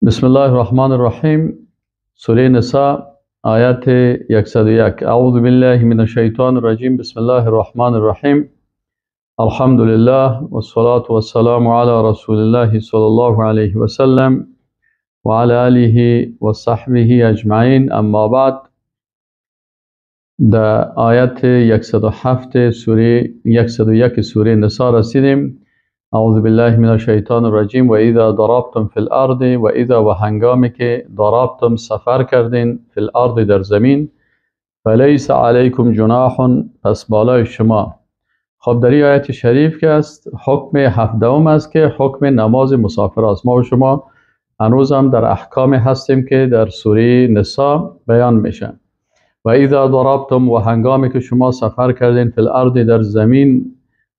بسم الله الرحمن الرحیم. سوره نساء آیت 101. اعوذ بالله من الشیطان الرجیم. بسم الله الرحمن الرحیم. الحمد لله والصلاة والسلام على رسول الله صلی الله علیه و سلم و علی آله و صحبه اجمعین. اما بعد، در آیت 107 سوره 101 سوره نساء رسیدیم. اعوذ بالله من الشیطان الرجیم. و اذا ضربتم فی الارض، و اذا و هنگامی که ضربتم سفر کردین، فی الارض در زمین، فلیس علیکم جناح، پس بالای شما. خب در این آیت شریف که است حکم هفدهم است که حکم نماز مسافر است. ما و شما هنوز هم در احکام هستیم که در سوره نساء بیان میشه. و اذا ضربتم، و هنگامی که شما سفر کردین، فی الارض در زمین،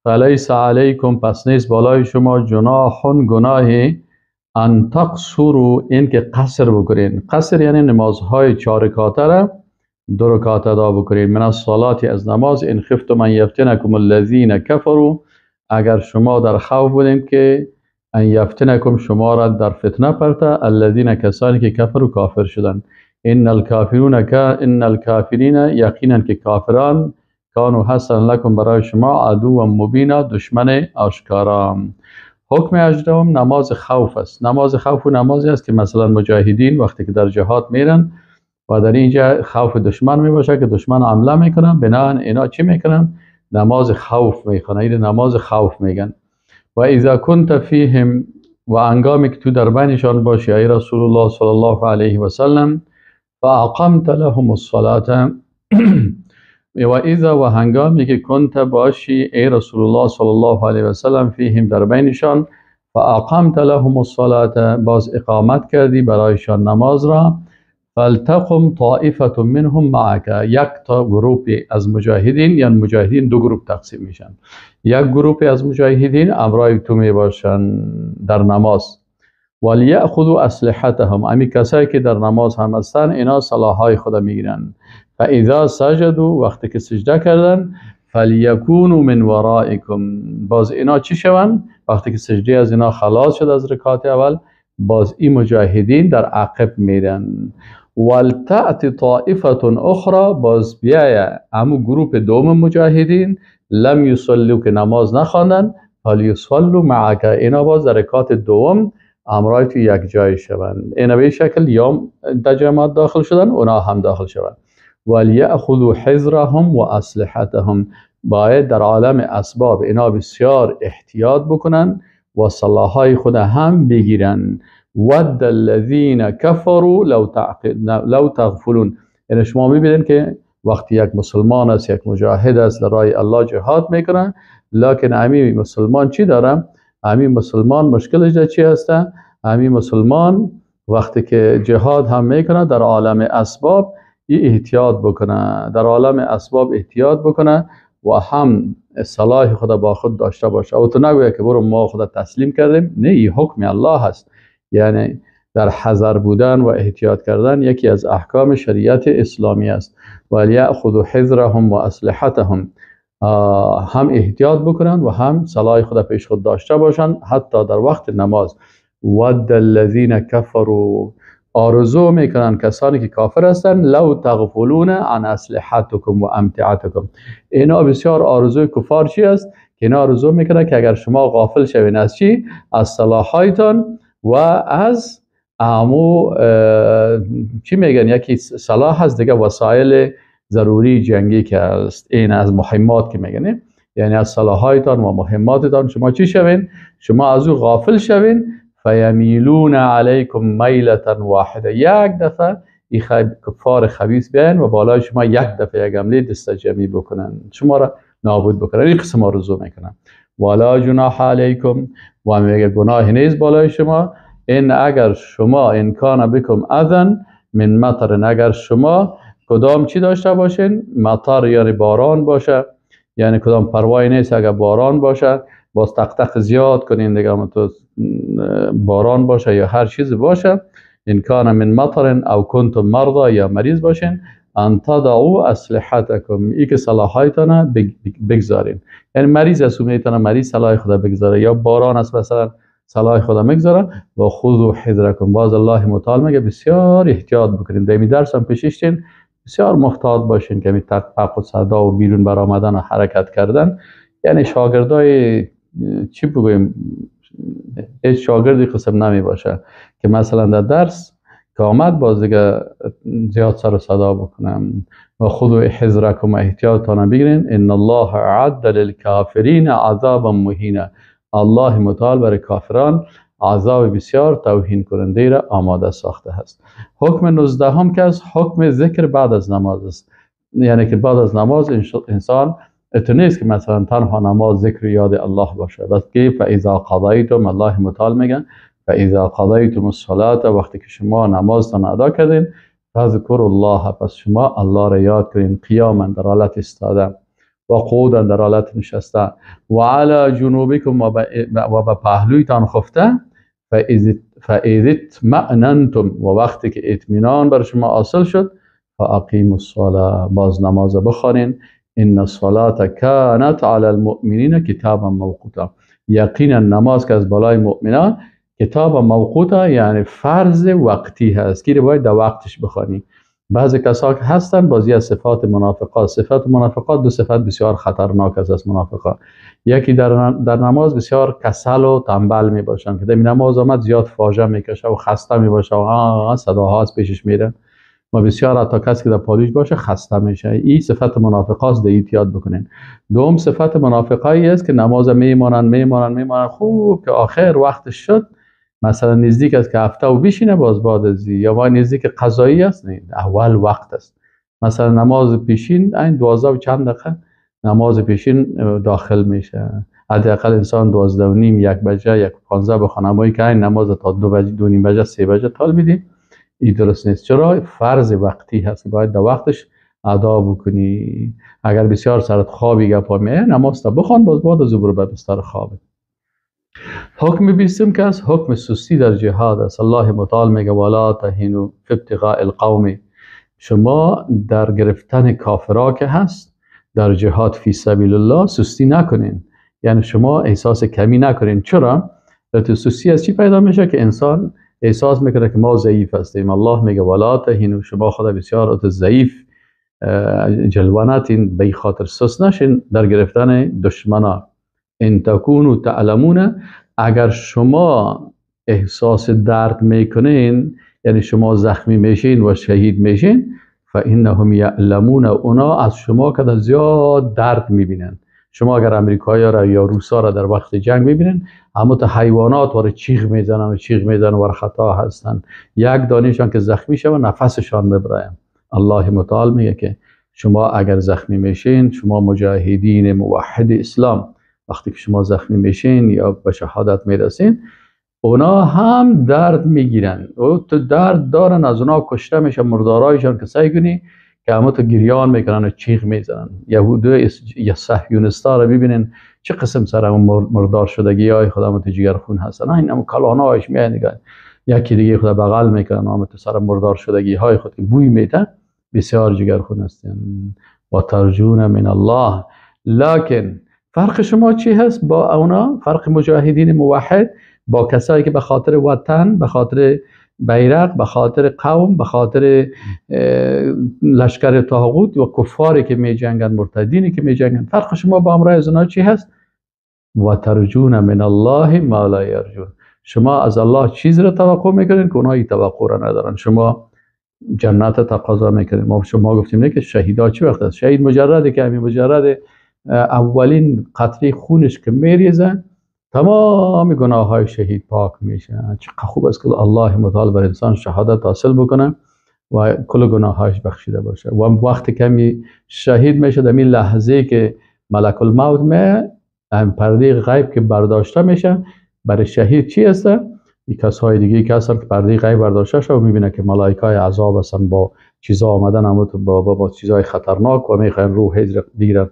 فلیس علیکم، پس نیست بالای شما، جناح، گناهی، ان تقصروا، این که قصر بکنین. قصر یعنی نمازهای 4 رکعاته را 2 رکعات ادا بکنین. من الصلاة، از نماز، ان خفتم ان یفتنکم الذین کفروا، اگر شما در خوف بودین که ان یفتنکم، شما را در فتنه پرته، الذین، کسانی که کفر کافر شدن. ان الکافرین، یقینا که کافران، کانوا هستن، لکم، برای شما، عدو و مبینا، دشمن آشکارا. حکم 18 نماز خوف است. نماز خوف و نمازی است که مثلا مجاهدین وقتی که در جهاد میرن و در اینجا خوف دشمن میباشه که دشمن حمله میکنن، بنابراین اینا چی میکنن؟ نماز خوف میخونن. این نماز خوف میگن. و اذا کنت فیهم، و انگامی که تو در بینشان باشی ای رسول الله صلی الله علیه و سلم، فاقمت لهم الصلاة و اذا، و هنگامی که کنت باشی ای رسول الله صلی الله علیه و سلم، فیهم در بینشان، فاقمت لهم الصلاة، باز اقامت کردی برایشان نماز را، فلتقم طائفة منهم معك، یک تا گروپ از مجاهدین، یعنی مجاهدین 2 گروپ تقسیم میشن، یک گروپ از مجاهدین امرای تو می باشن در نماز. ولیأخذوا اسلحتهم، امی کسایی که در نماز هم هستن اینا سلاحهای خود میگیرن. فاذا سجدوا، وقتی که سجده کردن، فلیکونوا من ورائکم، باز اینا چی شون؟ وقتی که سجده از اینا خلاص شد از رکعت اول، باز این مجاهدین در عقب میرن. ولتأت طائفة اخرى، باز بیایه همو گروپ دوم مجاهدین، لم یصلوا، که نماز نخواندن، فلیصلوا معک، اینا باز در رکعت دوم امرای تو یک جای شوند. اینا به شکل یا در جماعت داخل شدن، اونا هم داخل شوند. ولیأخذوا حذرهم و اسلحتهم، باید در عالم اسباب اینا بسیار احتیاط بکنن و سلاحهای خود هم بگیرن. ود الذین کفروا لو تغفلون، یعنی شما میبینید که وقتی یک مسلمان است، یک مجاهد است، در راه الله جهاد میکنه، لکن همین مسلمان چی داره؟ همین مسلمان مشکلش چی هسته؟ همین مسلمان وقتی که جهاد هم میکنه در عالم اسباب احتیاط بکنه، در عالم اسباب احتیاط بکنه و هم صلاح خدا با خود داشته باشه. او تو نگویه که برو ما خدا تسلیم کردیم، نه، این حکم الله هست. یعنی در حذر بودن و احتیاط کردن یکی از احکام شریعت اسلامی است. ولیأخذوا حذرهم و اسلحتهم، هم احتیاط بکنن و هم صلاح خدا پیش خود داشته باشن حتی در وقت نماز. ود الذین کفروا، آرزو میکنن کسانی که کافر هستن، لو تغفلون عن اسلحتکم و امتعتکم، اینا بسیار آرزوی کفار چی است؟ که اینا آرزو میکنن که اگر شما غافل شوین از چی؟ از سلاحایتان و از چی میگن، یکی سلاح هست دیگه، وسایل ضروری جنگی که است، این از مهمات که میگن، یعنی از سلاحایتان و مهماتتان شما چی شوین؟ شما از او غافل شوین. فیمیلون علیکم میلة واحده، یک دفعه این کفار خبیث بیان و بالای شما یک دفعه یک حمله دست جمعی بکنن، شما را نابود بکنن. این قسم آرزو میکنن. ولا جناح علیکم، و میگه گناه نیست بالای شما، این اگر شما ان کان بکم اذن من مطر، اگر شما کدام چی داشته باشین؟ مطر یعنی باران باشه، یعنی کدام پروایی نیست اگر باران باشه، باز تق زیاد کنین دیگه، تو باران باشه یا هر چیز باشه، ان کان من مطر او کنتم مرضى، یا مریض باشین، ان تضعوا اسلحتکم، ای که سلاحایتان بگذارین. یعنی مریض است میتونه مریض سلاح خدا بگذاره، یا باران است مثلا صلاح خدا میگذاره و خذوا حذرکم. باز الله متعال میگه بسیار احتیاط بکنین. در این درس هم پیششتین بسیار محتاط باشین که می تق و صدا و بیرون برآمدن و حرکت کردن. یعنی شاگردای چی بگویم، هیچ شاگردی قسم نمی باشه که مثلا در درس که آمد باز دیگه زیاد سر و صدا بکنم. و خذوا حذرکم، احتیاطتان بگیرین. ان الله اعد للکافرین عذابا مهینا. الله متعال برای کافران عذاب بسیار توهین کننده را آماده ساخته است. حکم 19 هم که از حکم ذکر بعد از نماز است. یعنی که بعد از نماز انسان اتنیست که مثلا تنها نماز ذکر یاد الله باشه، بس که فاذا قضیتم، الله متعال میگن فاذا قضیتم الصلاة، وقتی که شما نمازتان ادا کردین، فذکروا الله، پس شما الله را یاد کنین، قیاما در حالت استاده و قعودا در حالت نشسته و علی جنوبکم و به پهلویتان خفته. فاذا اطمأننتم، و وقتی که اطمینان بر شما حاصل شد، فاقیموا الصلاة، باز نماز بخوانین. ان الصلاة كانت على المؤمنین کتابا موقوتا. یقینا نماز که از بالای مؤمنان کتاب موقوتا یعنی فرض وقتی هست که باید در وقتش بخوانی. بعضی کسا که هستن بازی از صفات منافقات. صفات منافقات دو صفت بسیار خطرناک است از منافقات. یکی در نماز بسیار کسل و تنبل می باشن که در نماز آمد زیاد فاجعه میکشه و خسته می باشه و صداها از پیشش میره و بسیار حتی کسی که در پالوش باشه خسته میشه. این صفت منافقات است، احتیاط بکنین. دوم صفت منافقایی است که نماز میمانن خوب که آخر وقتش شد، مثلا نزدیک است که هفته و بشینه باز بعد از یا ما نزدیک قضایی است، نه اول وقت است. مثلا نماز پیشین این 12 و چند دقیقه نماز پیشین داخل میشه. حداقل انسان 12 و نیم، 1 بجه، 1 و 15 بخونه. ما که این نماز تا 2 بجه، 2 نیم بجه، 3 بجه طال میدیم. این درست نیست. چرا؟ فرض وقتی هست، باید در وقتش ادا بکنی. اگر بسیار سرت خوابی گپا میه، نماز تا بخوان باز بعد از برو به بستر خوابت. حکم 20 که از حکم سستی در جهاد است. الله متعال میگه ولا تهینوا فی ابتغاء القوم. شما در گرفتن کافرها که هست در جهاد فی سبیل الله سستی نکنین. یعنی شما احساس کمی نکنین. چرا؟ تو سستی از چی پیدا میشه که انسان احساس میکنه که ما ضعیف هستیم. الله میگه ولا تهینوا، شما خدا بسیار ضعیف جلوانتین، به خاطر سست نشین در گرفتن دشمنا. ان تکونوا تعلمون، اگر شما احساس درد میکنین، یعنی شما زخمی میشین و شهید میشین، فانهم یعلمون، اونا از شما که زیاد درد میبینن. شما اگر امریکایی را یا روسا را در وقت جنگ میبینن، اما تا حیوانات واره چیغ میزنن و خطا هستن. یک دانشان که زخمی شون نفسشان ببرایم. الله متعال میگه که شما اگر زخمی میشین، شما مجاهدین موحد اسلام، وقتی که شما زخمی میشین یا به شهادت میرسین، اونا هم درد میگیرن و تو درد دارن، از اونا کشته میشه. مردارایشان کسایی کنی که همه تو گریان میکنن و چیغ میزنن. یهودی یا صهیونستا رو ببینین چه قسم سر همون مردار شدگی های خدا همه تو جگرخون هستن. این هم کلانایش میان نگن یکی دیگه خدا بغل میکنن همه تو سر مردار شدگی های خود که بوی میتن، بسیار جگرخون هستن. و ترجون من الله. لکن فرق شما چی هست با اونا؟ فرق مجاهدین موحد با کسایی که به خاطر وطن، به خاطر بیرق، به خاطر قوم، به خاطر لشکر طاغوت و کفاری که می جنگن، مرتدینی که می جنگن، فرق شما با امرای از اونا چی هست؟ و ترجون من الله ما لا یرجون. شما از الله چیز را توقع میکنین که اونها این توقع را ندارن. شما جنت تقاضا میکنین. ما شما گفتیم نه که شهیدا چی وقت است؟ شهید مجرده که همین مجرد اولین قطره خونش که میریزن تمام گناه های شهید پاک میشه. چقدر خوب است که الله متعال بر انسان شهادت حاصل بکنه و کل گناه هایش بخشیده باشه. و وقتی که شهید میشه در این لحظه که ملک الموت پرده غیب که برداشته میشه، برای شهید چی هست؟ این کسای دیگه که هستن که پرده غیب برداشته شده و میبینه که ملائکه عذاب هستن با چیزا آمدن با چیزای خطرناک و میخوان روح بگیرن.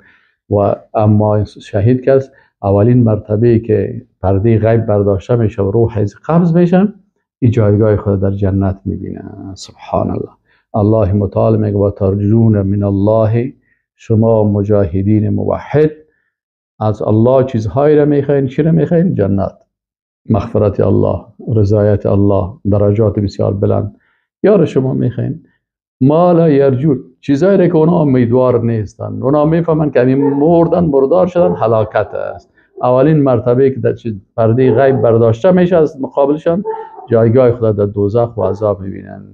و اما شهید که است اولین مرتبه که پرده غیب برداشته میشه و روح قبض میشه، این جایگاه خود در جنت میبینه. سبحان الله. الله متعال میگه و ترجون من الله، شما مجاهدین موحد از الله چیزهایی را میخواین. چی را میخواین؟ جنت. مغفرت الله، رضایت الله، درجات بسیار بلند. یار شما میخواین ما لا یرجون، چیزایی که اونا امیدوار نیستن. اونا میفهمن که همین مردار شدن هلاکت است. اولین مرتبه که در پرده غیب برداشته میشه از مقابلشان، جایگاه خدا در دوزخ و عذاب میبینن.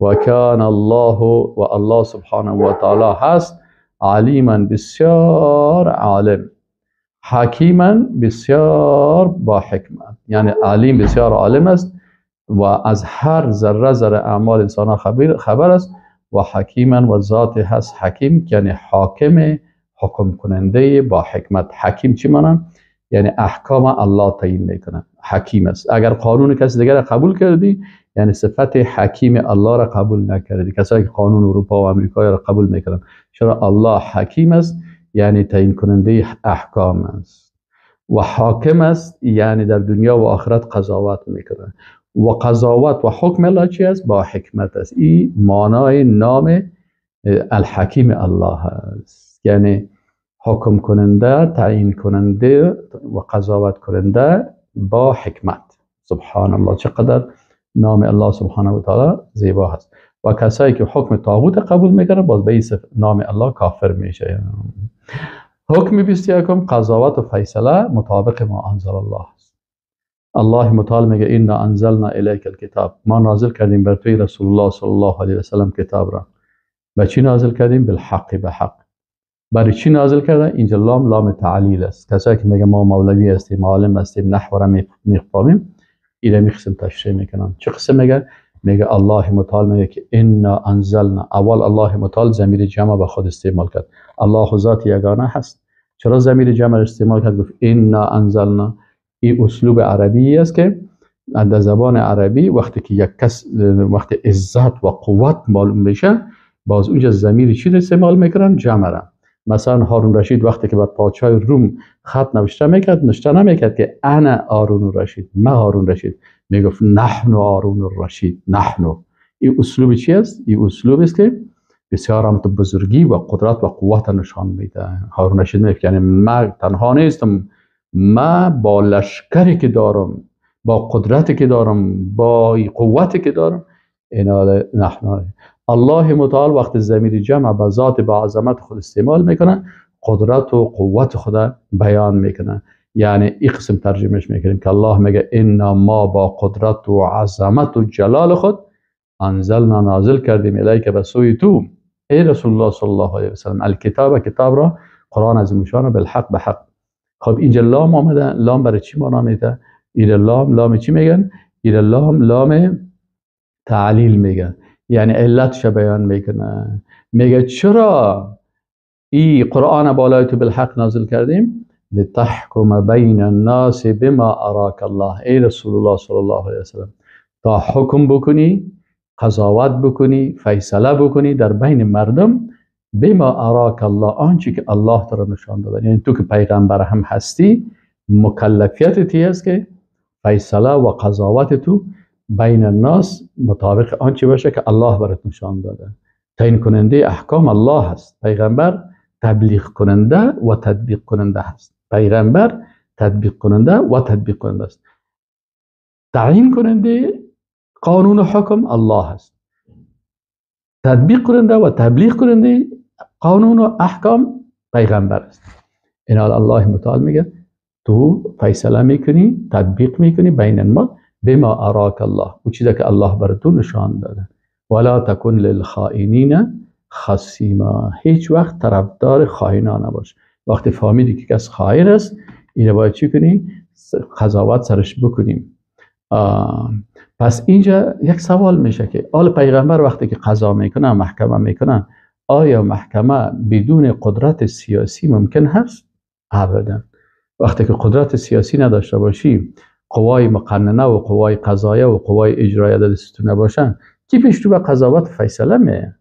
و کان الله، و الله سبحانه و تعالی هست علیما بسیار عالم، حکیما بسیار با حکمت. یعنی علیم بسیار عالم است و از هر ذره ذره اعمال انسان خبر است. و حکیما، و ذات هست حکیم، یعنی حاکم، حکم کننده با حکمت. حکیم چی معنی؟ یعنی احکام الله تعیین میکنه، حکیم است. اگر قانون کسی دیگر قبول کردی، یعنی صفت حکیم الله را قبول نکردی. کسایی که قانون اروپا و امریکا را قبول میکنن، چرا الله حکیم است یعنی تعیین کننده احکام است، و حاکم است یعنی در دنیا و آخرت قضاوت میکنه. و قضاوت و حکم الله چی است؟ با حکمت است. این معنای نام الحکیم الله است، یعنی حکم کننده، تعیین کننده و قضاوت کننده با حکمت. سبحان الله، چقدر نام الله سبحانه و تعالی زیبا است. و کسایی که حکم طاغوت قبول میکنه، باز به نام الله کافر میشه. حکم 21، قضاوت و فیصله مطابق ما انزل الله است. الله متعال میگه انا انزلنا الیک الکتاب، ما نازل کردیم بر توی رسول الله صلی الله علیه و سلم کتاب را. و چی نازل کردیم؟ بالحق، به حق. برای چی نازل کرده؟ اینجا لام تعلیل است. کسایی که میگه ما مولوی هستیم، عالم هستیم، نحو را میفهمیم، اینا میخسیم تشریح میکنن. چه قسم میگه؟ میگه الله متعال میگه که انا انزلنا. اول الله متعال ضمیر جمع به خود استعمال کرد. الله ذات یگانه هست. چرا ضمیر جمع را استعمال کرد؟ گفت انا انزلنا. این اسلوب عربی است که در زبان عربی وقتی که یک کس وقتی عزت و قوت معلوم میشه، باز اونجا ضمیر چی استعمال میکنن؟ جمع را. مثلا هارون رشید وقتی که بر پادشاه روم خط نوشته میکرد، نوشته نمیکرد که انا هارون رشید، ما هارون رشید، میگفت نحن هارون رشید، نحن. این اسلوب چی است؟ این اسلوب است که بسیار هم بزرگی و قدرت و قوت نشان میده. هارون رشید میگه یعنی ما تنها نیستم، ما با لشکری که دارم، با قدرتی که دارم، با قوتی که دارم، اینا نحن. الله متعال وقت ضمیر جمع به ذات با عظمت خود استعمال میکنه، قدرت و قوت خود بیان میکنه. یعنی این قسم ترجمهش میکنیم که الله میگه انا ما با قدرت و عظمت و جلال خود انزلنا، نازل کردیم الیک به سوی تو ای رسول الله صلی الله علیه و سلم الکتاب، کتاب را، قرآن عظیم شان، بالحق، به حق. خب اینجا لام آمده. لام برای چی معنا میده؟ این لام چی میگن؟ این لام تعلیل میگن، یعنی علتش بیان میکنه. میگه چرا این قرآن بالای تو بالحق نازل کردیم؟ لتحکم بین الناس بما اراک الله، ای رسول الله صلی الله علیه وسلم، تا حکم بکنی، قضاوت بکنی، فیصله بکنی در بین مردم، بما اراک الله، آنچه که الله تو را نشان داده. یعنی تو که پیغمبر هم هستی، مکلفیت تی است که فیصله و قضاوت تو بین الناس مطابق آنچه باشه که الله برات نشان داده. تعیین کننده احکام الله هست. پیغمبر تبلیغ کننده و تطبیق کننده هست. پیغمبر تطبیق کننده و تطبیق کننده است. تعیین کننده قانون و حکم الله هست. تطبیق کننده و تبلیغ کننده قانون و احکام پیغمبر است. این حال الله متعال میگه تو فیصله میکنی، تطبیق میکنی بین الناس بما اراک الله، او چیزی که الله بر تو نشان داده. ولا تکن للخائنین خصیما، هیچ وقت طرفدار خائنان نباش. وقتی فهمیدی که کس خائن است، اینو باید چی کنی؟ قضاوت سرش بکنیم. پس اینجا یک سوال میشه که آل پیغمبر وقتی که قضا میکنه، محکمه میکنه، آیا محکمه بدون قدرت سیاسی ممکن هست؟ ابدا. وقتی که قدرت سیاسی نداشته باشی، قوای مقننه و قوای قضاییه و قوای اجراییه در دستت نباشن، کی پیش تو به قضاوت فیصله میه؟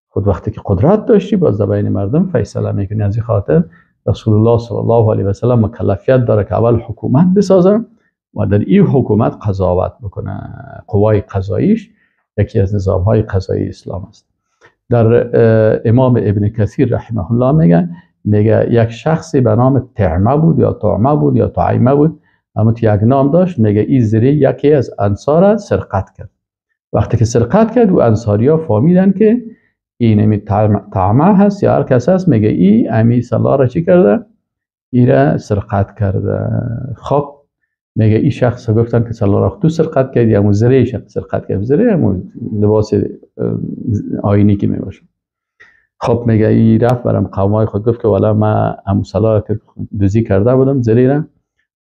خود وقتی که قدرت داشتی، باز در بین مردم فیصله میکنی. از این خاطر رسول الله صلی الله علیه و سلم مکلفیت داره که اول حکومت بسازه و در این حکومت قضاوت بکنه. قوای قضاییش یکی از نظامهای قضایی اسلام است. در امام ابن کثیر رحمه الله میگه یک شخصی به نام طعمه بود یا طعمه بود یا طعیمه بود، اما یک نام داشت، میگه این زره یکی از انصار سرقت کرد. وقتی که سرقت کرد و انصاری ها فهمیدن که این امی طعمه هست یا هر کس هست، میگه این امی سلا را چی کرده؟ این را سرقت کرده. خب میگه این شخص گفتن که سلا را تو سرقت کردی، همون زره سرقت کرد، زره همون لباس آینی که میباشه. خب میگه این رفت برام قومای خود گفت که والا من همون سلا که دوزی کرده بودم، زره را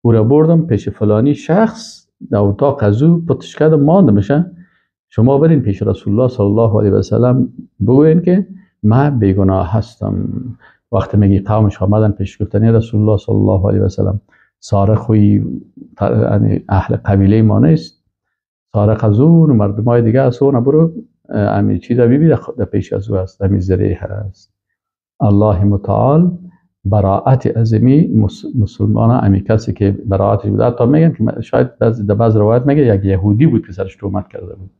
او را بردم پیش فلانی شخص در اتاق از او پتش کردم مانده میشه، شما برین پیش رسول الله صلی الله علیه و سلم بگوین که من بیگناه هستم. وقتی میگی قومش آمدن پیش گفتن رسول الله صلی الله علیه و سلم، سارق خوی اهل قبیله ما نیست، سارق از اون مردمای دیگه از اون برو امی چیزا ببین در پیش از او هست، امی زره هست. الله متعال براعت ازمی مسلمان امی کسی که براعتش بود. حتی میگن که شاید در بعض روایت میگه یک یهودی بود که سرش تهمت کرده بود.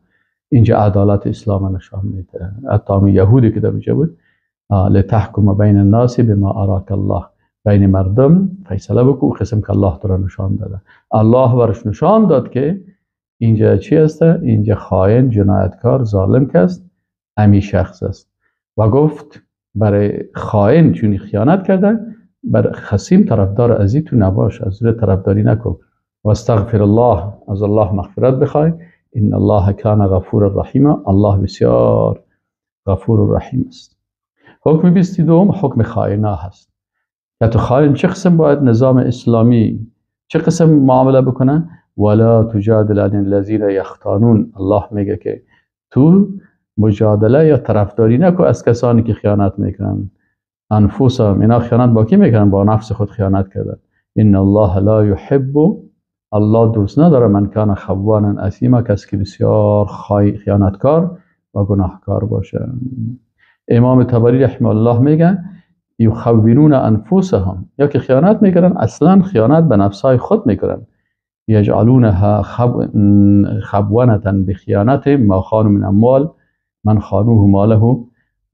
اینجا عدالت اسلام نشان میده. حتی امی یهودی که در اونجا بود، لتحکم بین الناس بما اراک الله، بین مردم فیصله بکو قسم که الله تو را نشان داده. الله برش نشان داد که اینجا چی است؟ اینجا خائن، جنایتکار، ظالم کس امی شخص است و گفت برای خائن چون خیانت کرده، بر خصیم طرفدار ازی تو نباش، از روی طرفداری نکن و استغفر الله، از الله مغفرت بخوای، ان الله کان غفور رحیم، الله بسیار غفور و رحیم است. حکم 22 حکم خائنه هست که تو خائن چه قسم باید نظام اسلامی چه قسم معامله بکنه؟ ولا تجادل عن الذين يختانون، الله میگه که تو مجادله یا طرفداری نکو از کسانی که خیانت میکنن. انفسهم، اینا خیانت با کی میکنن؟ با نفس خود خیانت کردن. ان الله لا يحب، الله دوست نداره من کان خوانا اثیما، کسی که بسیار خیانتکار و گناهکار باشه. امام طبری رحمه الله میگه یخونون انفسهم، یا که خیانت میکنن اصلا خیانت به نفسای خود میکنن. یجعلونها خبونة بخیانت ما خانوا من اموال من خانوه ماله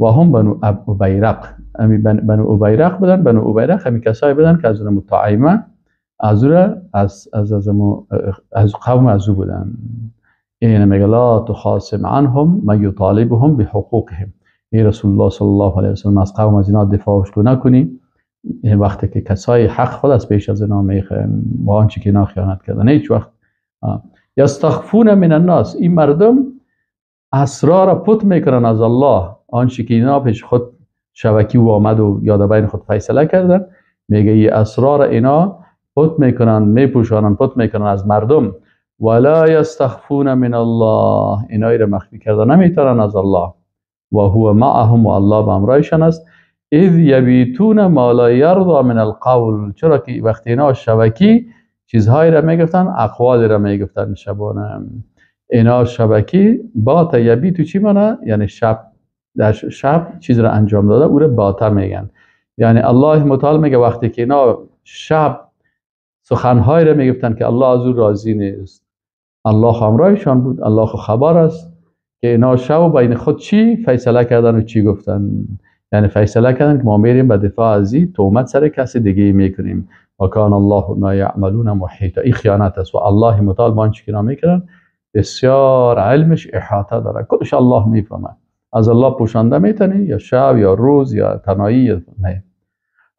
و هم بنو ابیرق. بنو ابیرق بودن. بنو ابیرق همی کسایی بودن که از مطعمه از قوم از او بودن. این میگه لا تخاصم عنهم من یطالبهم بحقوقهم، ای رسول الله صلی الله علیه و سلم از قوم از اینا دفاعش نکنی وقتی که کسای حق خود از پیش از اینا میخوان و آنچه که اینا خیانت کردن. هیچ وقت یستخفون من الناس، این مردم اسرار پت میکنن از الله، آنچه که اینا پیش خود شبکی و آمد و یاد بین خود فیصله کردن، میگه این اسرار اینا پت میکنن، میپوشانن، پت میکنن از مردم. ولا یستخفون من الله، اینا را مخفی کردن نمیتونن از الله. و هو معهم، و الله با امرایشان است. اذ یبیتون ما لا یرضى من القول، چرا که وقتی اینا شبکی چیزهایی را میگفتن، اقوال را میگفتن شبانه. اینا شبکی بات یبیتو چی معنی؟ یعنی شب چیز را انجام داده، او را باته میگن. یعنی الله متعال میگه وقتی که اینا شب سخنهایی را میگفتن که الله از او راضی نیست، الله همراهشان بود، الله خبر است که اینا شب بین خود چی فیصله کردن و چی گفتن. یعنی فیصله کردن که ما میریم به دفاع از این تهمت سر کسی دیگه میکنیم. و کان الله ما یعملون محیطا، این خیانت است و الله متعال با آنچه که میکنن بسیار علمش احاطه داره، کلش الله میفهمه. از الله پوشانده میتونی یا شب یا روز یا تنهایی یا نه.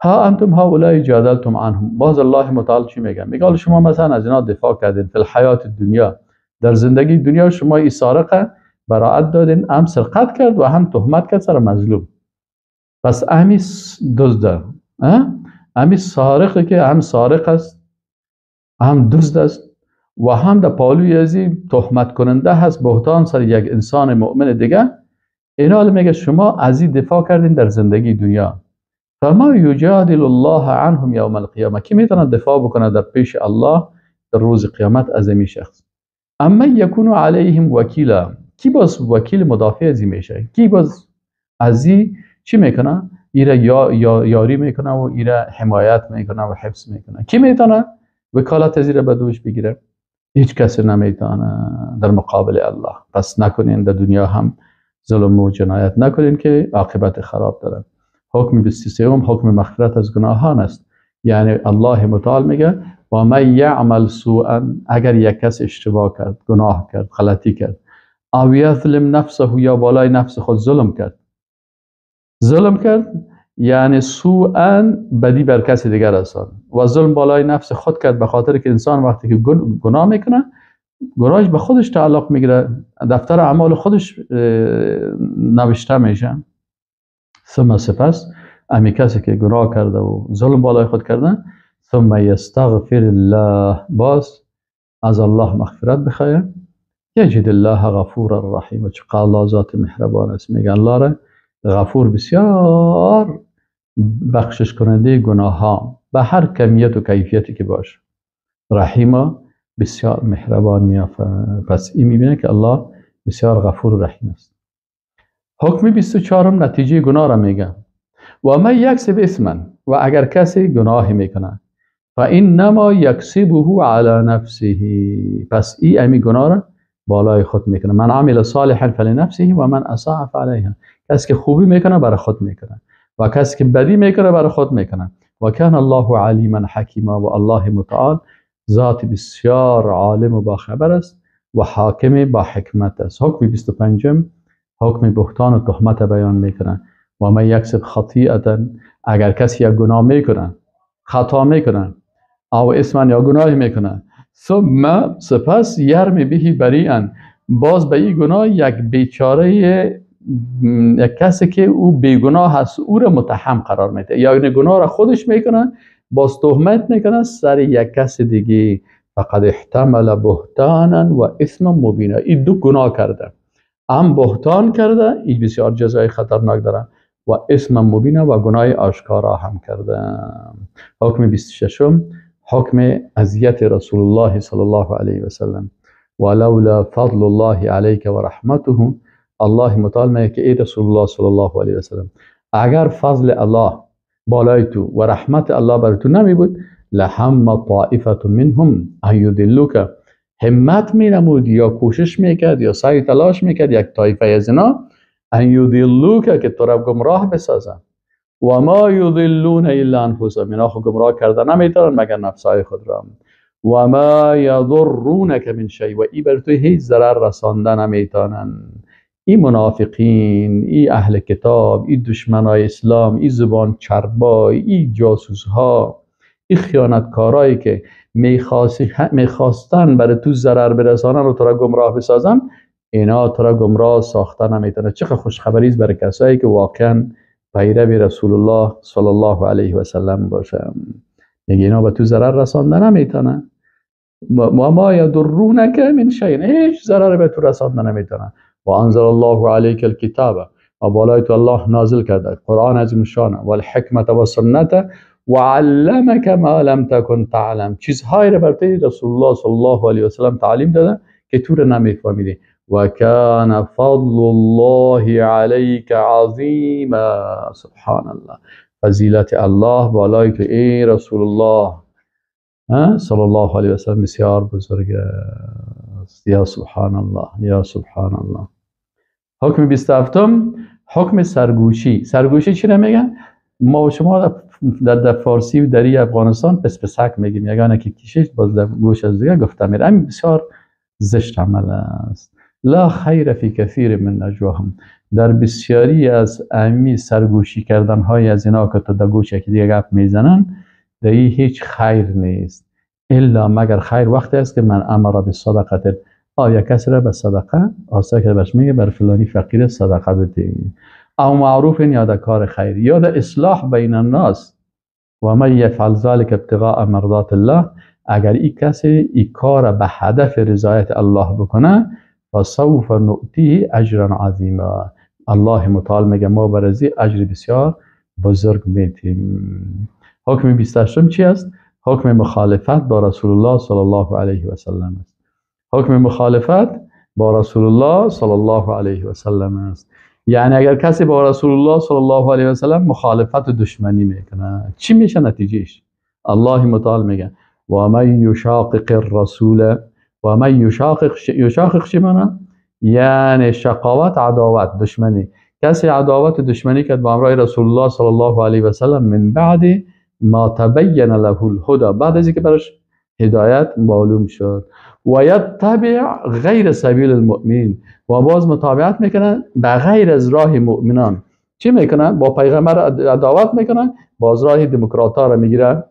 ها انتم هؤلاء جادلتم عنهم، باز الله متعال چی میگه؟ میگه شما مثلا از اینا دفاع کردین فی الحیات دنیا، در زندگی دنیا شما این سارقه براعت دادین، هم سرقت کرد و هم تهمت کرد سر مظلوم. پس امی دزده، امی سارقه که هم سارق است، هم دزد است و هم در پالوی ازی تهمت کننده هست، بهتان سر یک انسان مؤمن دیگه. اینا میگه شما از این دفاع کردین در زندگی دنیا. فما یجادل الله عنهم یوم القیامه، کی میتونه دفاع بکنه در پیش الله در روز قیامت از این شخص؟ اما یکون علیهم وکیلا، کی باز وکیل مدافع ازی میشه؟ کی باز ازی چی میکنه؟ ایره یاری میکنه و ایره حمایت میکنه و حفظ میکنه. کی میتونه وکالت ازی را به دوش بگیره؟ هیچ کسی نمیتونه در مقابل الله. پس نکنین در دنیا هم ظلم و جنایت نکنین که عاقبت خراب داره. حکم 23 حکم مغفرت از گناهان است یعنی الله متعال میگه و من یعمل سوءا، اگر یک کس اشتباه کرد، گناه کرد، غلطی کرد، او یظلم نفسه، یا بالای نفس خود ظلم کرد یعنی سوءا بدی بر کسی دیگر رساند و ظلم بالای نفس خود کرد، به خاطر که انسان وقتی که گناه میکنه گناهش به خودش تعلق میگیره، دفتر اعمال خودش نوشته میشه. سپس امی کسی که گناه کرده و ظلم بالای خود کرده، ثم یستغفر الله، باز از الله مغفرت بخواه، یجد الله غفور الرحیم، چقدر الله ذات مهربان است. میگه الله را غفور، بسیار بخشش کننده گناه ها به هر کمیت و کیفیتی که باشه، رحیم، بسیار مهربان میافه. پس این میبینه که الله بسیار غفور و رحیم است. حکم 24 نتیجه گناه را میگه و من یکسب اسما، و اگر کسی گناه میکنه فانما یکسبه علی نفسه، پس این امی گناه را بالای خود میکنه. من عمل صالحا فلنفسه و من اساء فعليها، کسی که خوبی میکنه برای خود میکنه و کسی که بدی میکنه برای خود میکنه. و کان الله علیما حکیما، و الله متعال ذات بسیار عالم و باخبر است و حاکم با حکمت است. حکم 25 حکم بهتان و تهمت بیان میکنه. و من یکسب خطیئتا، اگر کسی یک گناه میکنه، خطا میکنه، او اسما یا گناه میکنه، ثم سپس یرمی بهی بریئا، باز به این گناه یک بیچاره، یک کسی که او بیگناه هست او را متهم قرار میده، یا این گناه را خودش میکنه باز تهمت میکنه سر یک کس دیگه، فقد احتمل بهتانا و اسم مبینا، این دو گناه کرده، هم بهتان کرده، این بسیار جزای خطرناک داره، و اسم مبینا و گناه آشکارا هم کرده. حکم 26 حکم اذیت رسول الله صلی الله علیه و سلم. ولولا فضل الله علیک و رحمته، الله متعال میگه که ای رسول الله صلی الله علیه و سلم، اگر فضل الله بالای تو و رحمت الله بر تو نمی بود، لهم طائفه منهم ان یضلوک، همت می نمود یا کوشش میکرد یا سعی تلاش میکرد یک طایفه از اینا ان یضلوک، که تو را گمراه بسازن، و ما یضلون الا انفسهم، اینا خود گمراه کرده نمیتونن مگر نفسای خود را، و ما یضرونک من شیء، و ای بر تو هیچ ضرر رسانده نمیتونن. این منافقین، این اهل کتاب، این دشمنای اسلام، این زبان چربای، این جاسوس ها، این خیانتکارایی که میخواستن برای تو ضرر برسانن و تو را گمراه بسازن، اینا تو را گمراه ساخته نمیتونه. چقدر خوشخبری است برای کسایی که واقعا پیرو رسول الله صلی الله علیه و سلم باشه. میگه اینا به تو ضرر رسانده نمیتونه. و ما یضرونک من شیء، هیچ ضرر به تو رسانده نمیتونه. و انزل الله علیک الکتاب، و بالای تو الله نازل کرده قرآن عظیم شانه، و الحکمت و سنت، و علمک ما لم تکن تعلم، چیزهایی را برای رسول الله صلی الله علیه و سلم تعلیم داده که تو را نمیفهمیدی. و کان فضل الله علیک عظیما، سبحان الله، فضیلت الله بالای تو ای رسول الله صلی الله علیه و سلم بسیار بزرگ است. یا سبحان الله، یا سبحان الله. حکم 27 حکم سرگوشی. سرگوشی چی نمیگن؟ ما و شما در فارسی و در افغانستان پسپسک میگیم، یگانه که کشید باز در گوش از دیگه گفته میره. این بسیار زشت عمل است. لا خیر فی کثیر من نجواهم، در بسیاری از امی سرگوشی کردن های از اینا که تا در گوش یکی دیگه گپ میزنن، در هیچ خیر نیست، الا مگر خیر وقتی است که من امر بالصدقه، یا کسی را به صدقه آسا که بهش میگه بر فلانی فقیر صدقه بده، او معروف یا در کار خیر، یا در اصلاح بین الناس. و من یفعل ذلک ابتغاء مرضات الله، اگر این کسی این کار به هدف رضایت الله بکنه، فسوف نؤتیه اجرا عظیما، الله متعال میگه ما برازی اجر بسیار بزرگ میدیم. حکم 28 چی است؟ حکم مخالفت با رسول الله صلی الله علیه و سلم است. حکم مخالفت با رسول الله صلی الله علیه و سلم است. یعنی اگر کسی با رسول الله صلی الله علیه و سلم مخالفت و دشمنی میکنه، چی میشه نتیجهش؟ الله متعال میگه و من یشاقق الرسول، و من یشاقق چی معنی؟ یعنی شقاوت، عداوت، دشمنی. کسی عداوت و دشمنی کرد با امرای رسول الله صلی الله علیه و سلم من بعد ما تبین له الهدى، بعد از اینکه براش هدایت معلوم شد، و یتبع غیر سبیل المؤمنین، و باز متابعت میکنن به غیر از راه مؤمنان. چی میکنن؟ با پیغمبر عداوت میکنن، باز راه دموکرات ها را میگیرن